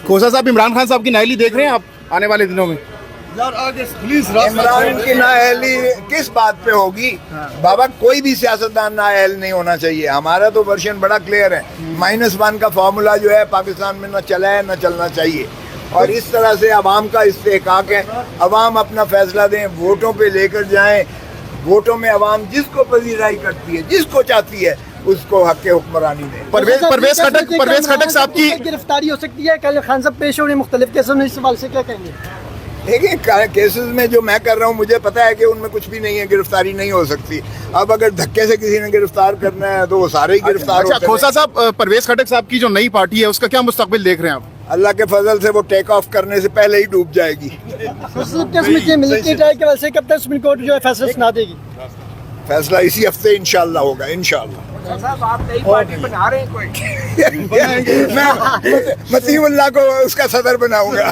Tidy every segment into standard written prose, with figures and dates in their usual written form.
खोसा साहब, इमरान खान साहब की नाअहली देख रहे हैं आप आने वाले दिनों में? इमरान की नाअहली किस बात पे होगी? बाबा, कोई भी सियासतदान नाअहल नहीं होना चाहिए। हमारा तो वर्जन बड़ा क्लियर है, -1 का फार्मूला जो है पाकिस्तान में न चला है न चलना चाहिए। और इस तरह से अवाम का इस्तेहकाक है, अवाम अपना फैसला दें, वोटों पे लेकर जाएं। वोटों में अवाम जिसको पजीराई करती है, जिसको चाहती है, उसको हक हुक्मरानी दें। परवेज खटक साहब की गिरफ्तारी हो सकती है, कल खान साहब पेश हो रहे मुख्तलिफ केसों में, इस सवाल से क्या कहेंगे? देखिए, केसेस में जो मैं कर रहा हूँ मुझे पता है कि उनमें कुछ भी नहीं है, गिरफ्तारी नहीं हो सकती। अब अगर धक्के से किसी ने गिरफ्तार करना है तो वो सारे ही गिरफ्तार होते हैं। खोसा साहब, परवेज खटक साहब की जो नई पार्टी है उसका क्या मुस्तकबिल देख रहे हैं आप? अल्लाह के फजल से वो टेक ऑफ करने से पहले ही डूब जाएगी। मिलिट्री ट्रायल के वजह से कब तक सुप्रीम कोर्ट जो है फैसला सुना देगी? फैसला इसी हफ्ते इंशाल्लाह होगा, इंशाल्लाह। आप नई पार्टी बना रहे हैं कोई? मैं मसीहुल्लाह को उसका सदर बनाऊंगा।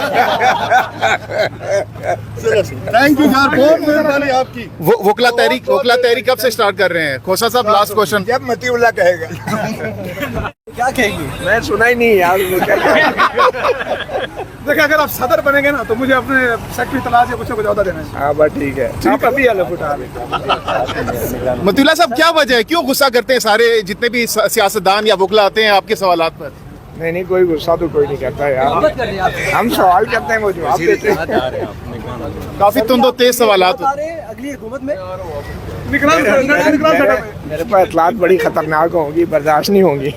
थैंक यू सर, बहुत मेहरबानी आपकी। वकला तहरीक कब से स्टार्ट कर रहे हैं? खोसा साहब, लास्ट क्वेश्चन। जब मतीउल्लाह कहेगा। क्या कहेंगे? मैं सुना ही नहीं यार। देखिए, अगर आप सदर बनेंगे ना तो मुझे अपने सेक्रेटरी तलाश या कुछ ना कुछ अहदा देना है। हाँ, बस ठीक है। आप अभी अलग उठा रहे। मतीउल्लाह साहब, क्या वजह है, क्यों गुस्सा करते हैं सारे जितने भी सियासतदान या वकला आते हैं आपके सवालात पर? नहीं, कोई गुस्सा तो कोई नहीं करता यार। हम सवाल करते हैं, वो जवाब देते हैं। काफी तुंदो तेज सवालात। अगली हुकूमत में मेरे पास इतलात बड़ी खतरनाक होंगी, बर्दाश्त नहीं होंगी।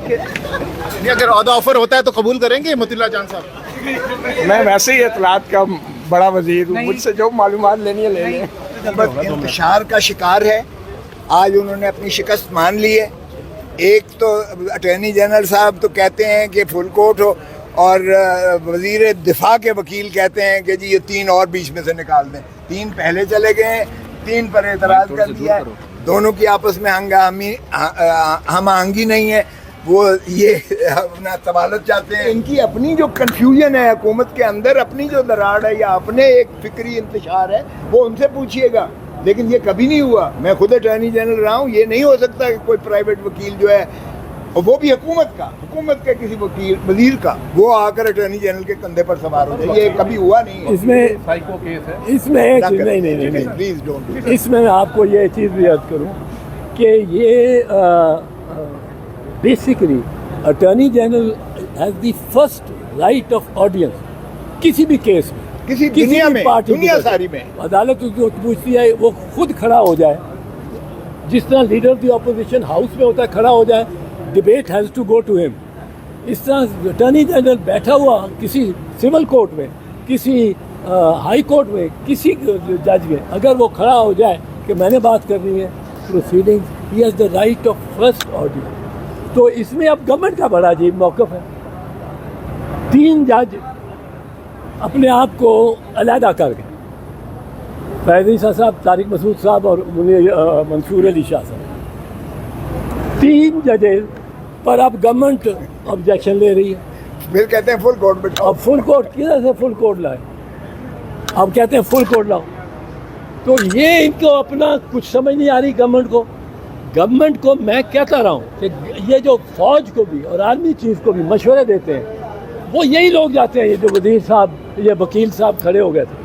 नहीं, अगर ऑदा ऑफर होता है तो कबूल करेंगे मतीउल्लाह जान साहब? मैं वैसे ही इतलात का बड़ा वजीर हूँ, मुझसे जो मालूमात लेनी है ले लें। इंतशार का शिकार है। आज उन्होंने अपनी शिकस्त मान ली है। एक तो अटॉर्नी जनरल साहब तो कहते हैं कि फुल कोर्ट हो, और वजीर दिफा के वकील कहते हैं कि जी ये 3 और बीच में से निकाल दें। 3 पहले चले गए हैं, 3 पर एतराज़ कर दिया है। दोनों की आपस में हम आहंगी नहीं है। वो ये अपना तवालत चाहते हैं। इनकी अपनी जो कन्फ्यूजन है हुकूमत के अंदर, अपनी जो दरार है या अपने एक फिक्री इंतशार है, वो उनसे पूछिएगा। लेकिन ये कभी नहीं हुआ। मैं खुद अटॉर्नी जनरल रहा हूँ। ये नहीं हो सकता कि कोई प्राइवेट वकील जो है, और वो भी हुकूमत के किसी वकील वजीर का, वो आकर अटॉर्नी जनरल के कंधे पर सवार हो जाए। ये कभी हुआ नहीं है। इसमें साइको केस है। इसमें एक नहीं, प्लीज डोंट। इसमें मैं आपको ये चीज़ भी याद करूँ कि ये basically attorney general has the first right of audience किसी भी केस में, किसी दुनिया में, पार्टी दुनिया सारी में। अदालत जो पूछती है वो खुद खड़ा हो जाए, जिस तरह leader of the opposition house में होता है खड़ा हो जाए, debate has to go to him. इस तरह अटॉर्नी जनरल बैठा हुआ किसी सिविल कोर्ट में, किसी हाई कोर्ट में, किसी जज में, अगर वो खड़ा हो जाए कि मैंने बात करनी है proceeding, he has the right of first audio. तो इसमें अब गवर्नमेंट का बड़ा अजीब मौक़िफ़ है। 3 जज अपने आप को अलहदा कर गए, फैज़ ईसा साहब, तारिक मसूद साहब और मंसूर अली शाह साहब। 3 जजेस पर अब गवर्नमेंट ऑब्जेक्शन ले रही है। फिर कहते हैं फुल कोर्ट बैठाओ। अब फुल कोर्ट किधर से फुल कोर्ट लाए? अब कहते हैं फुल कोर्ट लाओ। तो ये इनको अपना कुछ समझ नहीं आ रही गवर्नमेंट को मैं कहता रहा हूँ कि ये जो फौज को भी और आर्मी चीफ को भी मशवरे देते हैं, वो यही लोग जाते हैं। ये जो वजीर साहब, ये वकील साहब खड़े हो गए थे,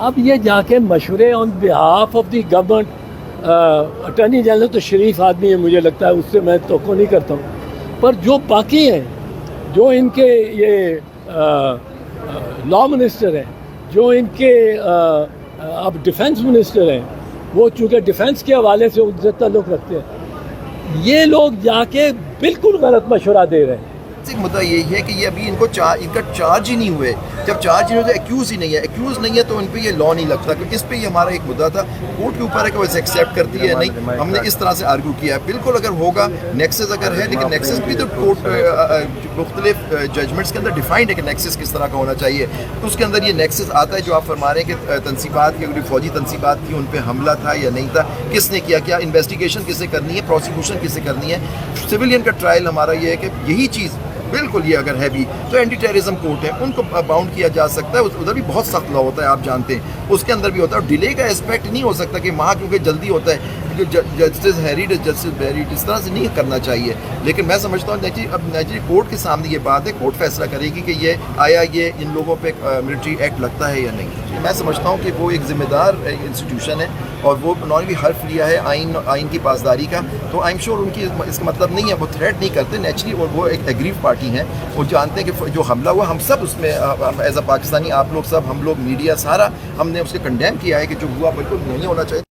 अब ये जाके मशवरे on behalf of the government. Attorney general तो शरीफ आदमी है, मुझे लगता है, उससे मैं तोक़ो नहीं करता हूँ, पर जो बाकी हैं, जो इनके ये लॉ मिनिस्टर हैं, जो इनके अब डिफेंस मिनिस्टर हैं, वो चूँकि डिफेंस के हवाले से उनसे ताल्लुक़ रखते हैं, ये लोग जाके बिल्कुल गलत मशवरा दे रहे हैं। एक मुद्दा यही है कि ये अभी इनका चार्ज ही नहीं हुए। जब चार्ज नहीं हुए तो एक्यूज़ ही नहीं है, एक्यूज़ नहीं है तो इन पे ये लॉ नहीं लगता। क्योंकि इस पे ही हमारा एक मुद्दा था, कोर्ट के ऊपर है कि वो इसे एक्सेप्ट करती है नहीं। हमने इस तरह से आर्ग्यू किया है। बिल्कुल अगर होगा, नेक्सस अगर है, लेकिन नेक्सस भी तो कोर्ट मुख्तलिफ जजमेंट्स के अंदर डिफाइंड है कि नेक्सस किस तरह का होना चाहिए। तो उसके अंदर ये नेक्सस आता है जो आप फरमा रहे हैं कि तनसीबात की, फौजी तनसीबात की, उन पर हमला था या नहीं था, किसने किया, क्या इन्वेस्टिगेशन किसे करनी है, प्रोसिक्यूशन किसे करनी है। सिविलियन का ट्रायल हमारा ये है कि यही चीज़ بالکل یہ اگر ہے بھی تو اینٹی ٹیررزم کورٹ ہے, ان کو باؤنڈ کیا جا سکتا ہے. ادھر بھی بہت سخت لا ہوتا ہے, آپ جانتے ہیں, اس کے اندر بھی ہوتا ہے. اور ڈیلے کا اسپیکٹ نہیں ہو سکتا کہ وہاں کیونکہ جلدی ہوتا ہے, جسٹس ہیریڈ جسٹس بیریڈ اس طرح سے نہیں کرنا چاہیے. لیکن میں سمجھتا ہوں اب نیچرلی کورٹ کے سامنے یہ بات ہے, کورٹ فیصلہ کرے گی کہ یہ آیا یہ ان لوگوں پہ ملٹری ایکٹ لگتا ہے یا نہیں. میں سمجھتا ہوں کہ وہ ایک ذمہ دار انسٹیٹیوشن ہے اور وہ انہوں نے بھی حلف لیا ہے آئین کی پاسداری کا. تو آئی ایم شیور ان کی اس کا مطلب نہیں ہے وہ تھریٹ نہیں کرتے نیچرلی, اور وہ ایک ایگریو پارٹی ہیں. وہ جانتے ہیں کہ جو حملہ ہوا ہم سب اس میں ایز اے پاکستانی, آپ لوگ سب, ہم لوگ میڈیا سارا, ہم نے اس کے کنڈیم کیا ہے کہ جو ہوا بالکل نہیں ہونا چاہیے.